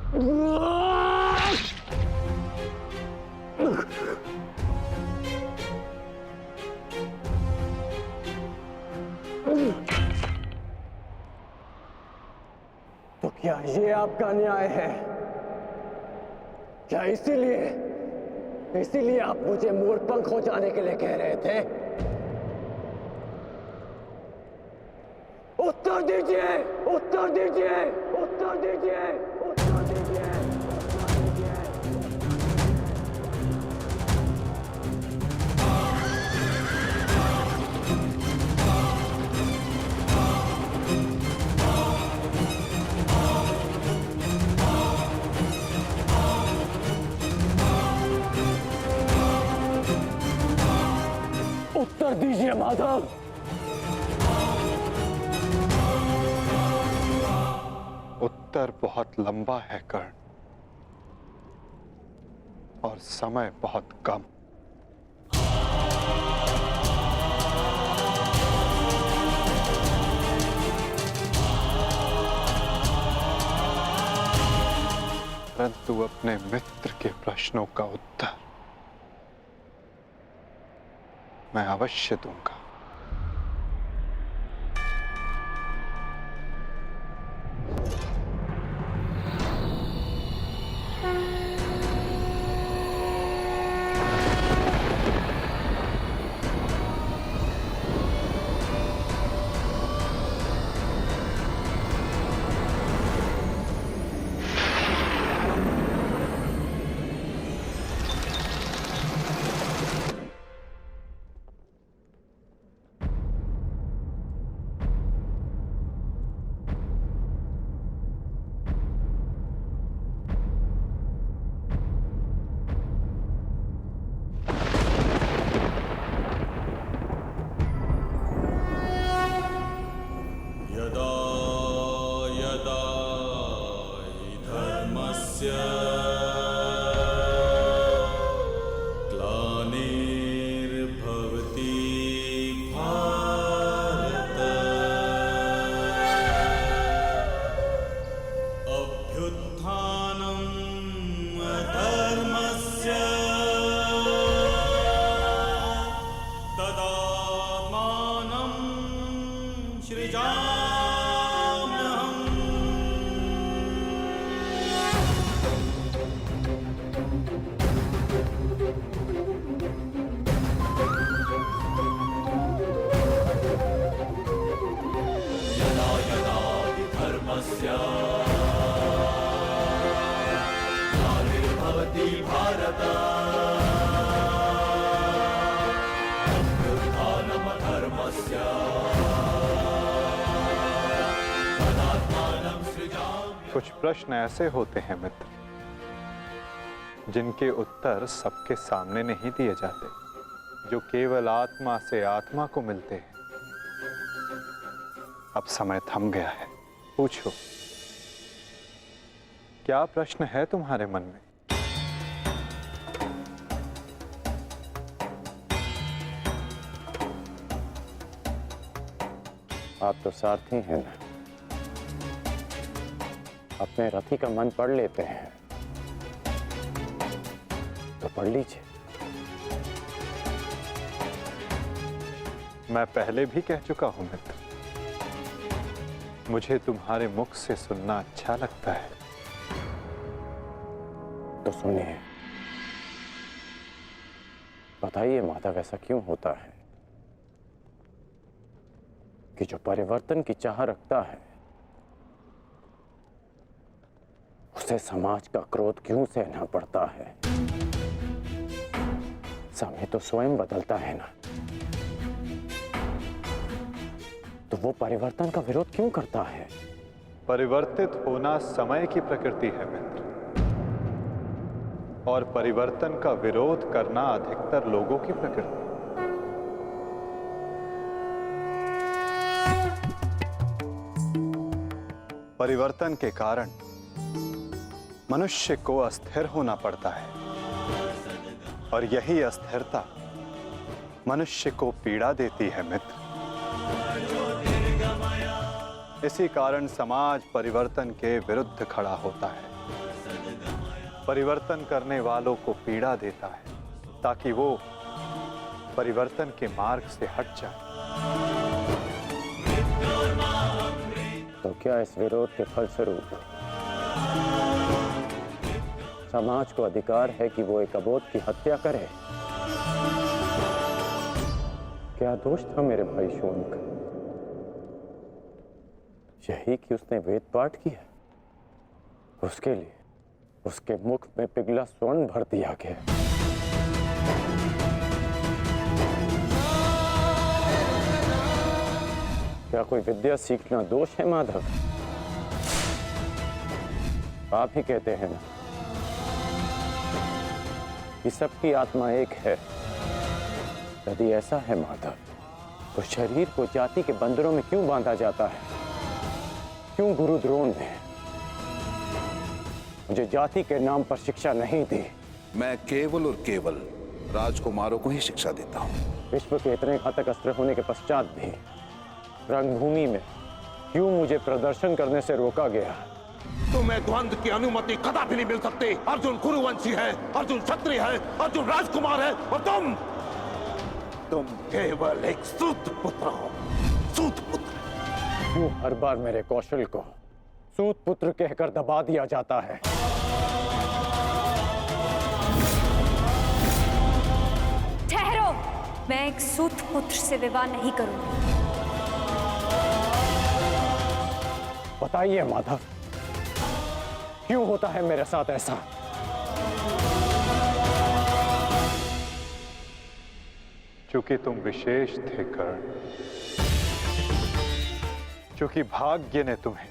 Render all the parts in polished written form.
तो क्या ये आपका न्याय है? क्या इसीलिए आप मुझे मोरपंख हो जाने के लिए कह रहे थे? उत्तर दीजिए, उत्तर दीजिए, उत्तर दीजिए, उत्तर दीजिए, उत्तर दीजिए। उत्तर दीजिए माधव। उत्तर बहुत लंबा है कर्ण, और समय बहुत कम। परंतु अपने मित्र के प्रश्नों का उत्तर मैं अवश्य दूंगा। यदा यदा हि धर्मस्य ग्लानिर्भवति भारत अभ्युत्थानम् अधर्मस्य तदात्मानं सृजाम्यहम्। यदा यदा हि धर्मस्य ग्लानिर्भवति भारत अभ्युत्थानम् अधर्मस्य तदात्मानं सृजाम्यहम्। कुछ प्रश्न ऐसे होते हैं मित्र, जिनके उत्तर सबके सामने नहीं दिए जाते, जो केवल आत्मा से आत्मा को मिलते हैं। अब समय थम गया है, पूछो, क्या प्रश्न है तुम्हारे मन में? आप तो सारथी हैं ना, अपने रथी का मन पढ़ लेते हैं, तो पढ़ लीजिए। मैं पहले भी कह चुका हूं मित्र, मुझे तुम्हारे मुख से सुनना अच्छा लगता है। तो सुनिए, बताइए माधव, ऐसा क्यों होता है कि जो परिवर्तन की चाह रखता है उसे समाज का क्रोध क्यों सहना पड़ता है? समय तो स्वयं बदलता है ना, तो वो परिवर्तन का विरोध क्यों करता है? परिवर्तित होना समय की प्रकृति है मित्र, और परिवर्तन का विरोध करना अधिकतर लोगों की प्रकृति। परिवर्तन के कारण मनुष्य को अस्थिर होना पड़ता है, और यही अस्थिरता मनुष्य को पीड़ा देती है मित्र। इसी कारण समाज परिवर्तन के विरुद्ध खड़ा होता है। परिवर्तन करने वालों को पीड़ा देता है ताकि वो परिवर्तन के मार्ग से हट जाए। तो क्या इस विरोध के फलस्वरूप समाज को अधिकार है कि वो एक अबोध की हत्या करे? क्या दोष था मेरे भाई शून्य का? यही कि उसने वेद पाठ किया। उसके लिए उसके मुख में पिघला स्वर्ण भर दिया गया। क्या कोई विद्या सीखना दोष है माधव? आप ही कहते हैं ना कि सबकी आत्मा एक है। यदि ऐसा है माधव, तो शरीर को जाति के बंधनों में क्यों बांधा जाता है? क्यों गुरु द्रोण ने मुझे जाति के नाम पर शिक्षा नहीं दी? मैं केवल और केवल राजकुमारों को ही शिक्षा देता हूँ। विश्व के इतने घातक अस्त्र होने के पश्चात भी रंगभूमि में क्यों मुझे प्रदर्शन करने से रोका गया? तुम्हें द्वंद्व की अनुमति कदापि नहीं मिल सकती। अर्जुन कुरुवंशी है, अर्जुन क्षत्रिय है, अर्जुन राजकुमार है और तुम केवल एक सूत पुत्र हो। सूत पुत्र। क्यों हर बार मेरे कौशल को सूत पुत्र कहकर दबा दिया जाता है? ठहरो, मैं एक सूत पुत्र से विवाह नहीं करूंगी। बताइए माधव, क्यों होता है मेरे साथ ऐसा? चूंकि तुम विशेष थे कर्ण, चूंकि भाग्य ने तुम्हें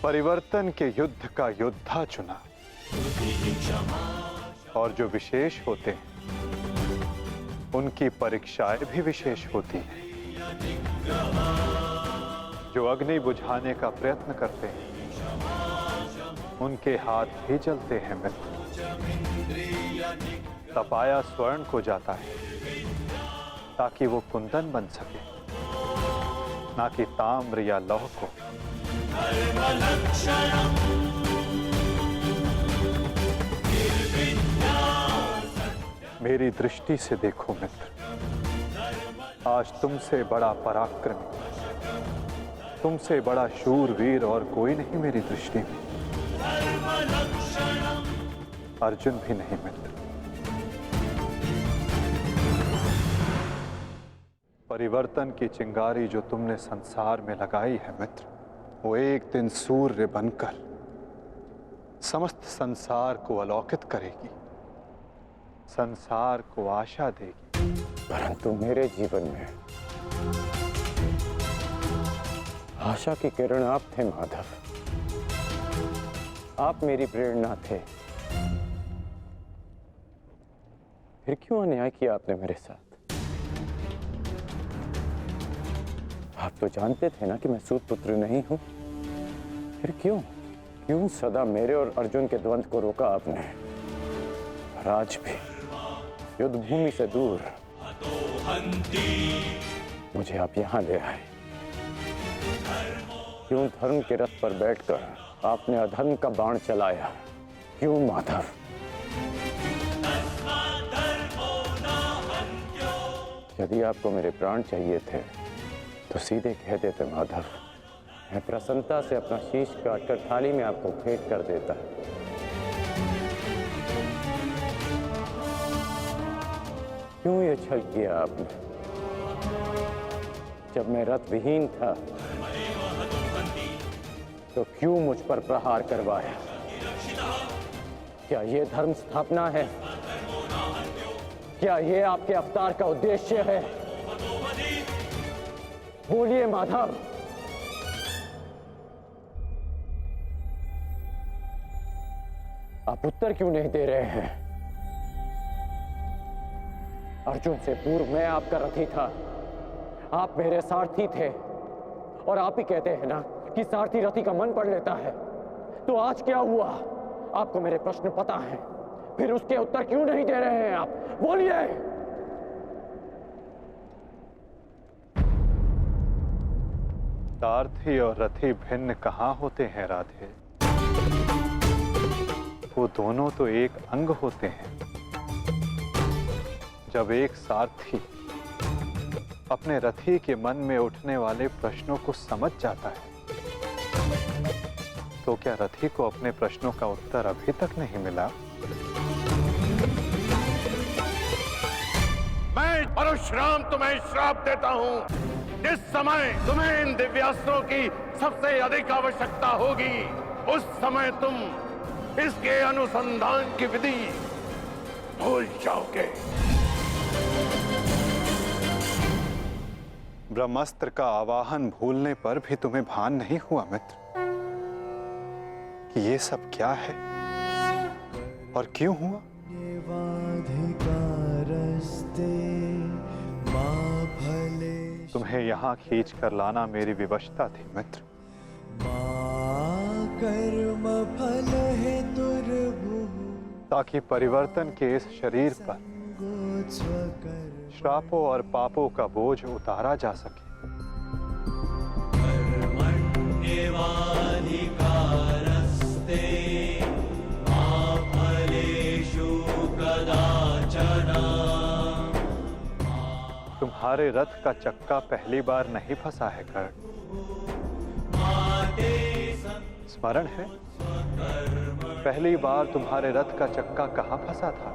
परिवर्तन के युद्ध का योद्धा चुना, और जो विशेष होते हैं उनकी परीक्षाएं भी विशेष होती हैं। जो अग्नि बुझाने का प्रयत्न करते हैं उनके हाथ भी जलते हैं मित्र। तपाया स्वर्ण को जाता है ताकि वो कुंदन बन सके, ना कि ताम्र या लौह को। मेरी दृष्टि से देखो मित्र, आज तुमसे बड़ा पराक्रमी, तुमसे बड़ा शूरवीर और कोई नहीं मेरी दृष्टि में। अर्जुन भी नहीं मित्र। परिवर्तन की चिंगारी जो तुमने संसार में लगाई है मित्र, वो एक दिन सूर्य बनकर समस्त संसार को अलौकित करेगी, संसार को आशा देगी। परंतु मेरे जीवन में आशा की किरण आप थे माधव। आप मेरी प्रेरणा थे। फिर क्यों अन्याय किया आपने मेरे साथ? आप तो जानते थे ना कि मैं सूत पुत्र नहीं हूं। फिर क्यों सदा मेरे और अर्जुन के द्वंद्व को रोका आपने? और आज भी युद्ध भूमि से दूर मुझे आप यहां ले आए। क्यों धर्म के रथ पर बैठकर आपने अधर्म का बाण चलाया? क्यों माधव? यदि आपको मेरे प्राण चाहिए थे तो सीधे कह देते माधव। मैं प्रसन्नता से अपना शीश काटकर थाली में आपको भेंट कर देता। क्यों ये छल किया आपने? जब मैं रथ विहीन था तो क्यों मुझ पर प्रहार करवाया? क्या ये धर्म स्थापना है? क्या ये आपके अवतार का उद्देश्य है? बोलिए माधव। आप उत्तर क्यों नहीं दे रहे हैं? अर्जुन से पूर्व मैं आपका रथी था, आप मेरे सारथी थे। और आप ही कहते हैं ना कि सारथी रथी का मन पढ़ लेता है। तो आज क्या हुआ? आपको मेरे प्रश्न पता है, फिर उसके उत्तर क्यों नहीं दे रहे हैं आप? बोलिए। सारथी और रथी भिन्न कहाँ होते हैं राधे? वो दोनों तो एक अंग होते हैं। जब एक सारथी अपने रथी के मन में उठने वाले प्रश्नों को समझ जाता है, तो क्या रथी को अपने प्रश्नों का उत्तर अभी तक नहीं मिला? मैं परशुराम तुम्हें श्राप देता हूं। जिस समय तुम्हें इन दिव्यास्त्रों की सबसे अधिक आवश्यकता होगी, उस समय तुम इसके अनुसंधान की विधि भूल जाओगे। ब्रह्मास्त्र का आवाहन भूलने पर भी तुम्हें भान नहीं हुआ मित्र कि ये सब क्या है और क्यों हुआ? तुम्हें यहाँ खींच कर लाना मेरी विवशता थी मित्र। कर्म फल है दुर्भुः ताकि परिवर्तन के इस शरीर पर श्रापों और पापों का बोझ उतारा जा सके। कर्मण्येवाधिकारस्ते मा फलेषु कदाचन। तुम्हारे रथ का चक्का पहली बार नहीं फंसा है कर्ण। स्मरण है पहली बार तुम्हारे रथ का चक्का कहाँ फंसा था?